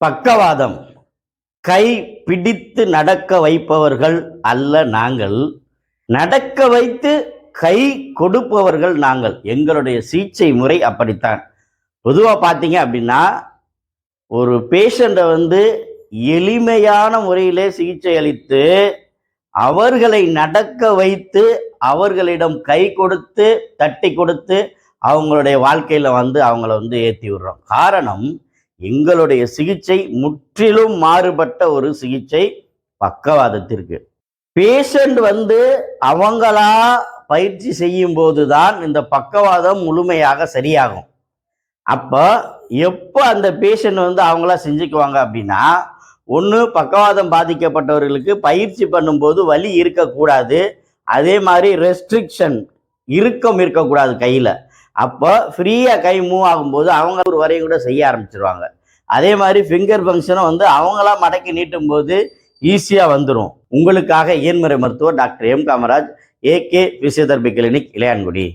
பக்கவாதம் கை பிடித்து நடக்க வைப்பவர்கள் அல்ல நாங்கள், நடக்க வைத்து கை கொடுப்பவர்கள் நாங்கள். எங்களுடைய சிகிச்சை முறை அப்படித்தான். பொதுவாக பார்த்தீங்க அப்படின்னா, ஒரு பேஷண்ட்டை எளிமையான முறையிலே சிகிச்சை அளித்து அவர்களை நடக்க வைத்து அவர்களிடம் கை கொடுத்து தட்டி கொடுத்து அவங்களுடைய வாழ்க்கையில் அவங்கள ஏற்றி விடுறோம். காரணம், எங்களுடைய சிகிச்சை முற்றிலும் மாறுபட்ட ஒரு சிகிச்சை பக்கவாதத்திற்கு. பேஷண்ட் அவங்களா பயிற்சி செய்யும் போதுதான் இந்த பக்கவாதம் முழுமையாக சரியாகும். அப்போ எப்போ அந்த பேஷண்ட் அவங்களா செஞ்சுக்குவாங்க அப்படின்னா, ஒன்று பக்கவாதம் பாதிக்கப்பட்டவர்களுக்கு பயிற்சி பண்ணும்போது வலி இருக்கக்கூடாது, அதே மாதிரி ரெஸ்ட்ரிக்ஷன் இறுக்கம் இருக்கக்கூடாது கையில். அப்போ ஃப்ரீயாக கை மூவ் ஆகும்போது அவங்க ஒரு வரையும் கூட செய்ய ஆரம்பிச்சிருவாங்க. அதே மாதிரி ஃபிங்கர் ஃபங்க்ஷனும் அவங்களா மடக்கி நீட்டும் போது ஈஸியாக வந்துடும். உங்களுக்காக இயன்முறை மருத்துவர் doctor M Kamaraj, AK physiotherapy clinic, Ilayangudi.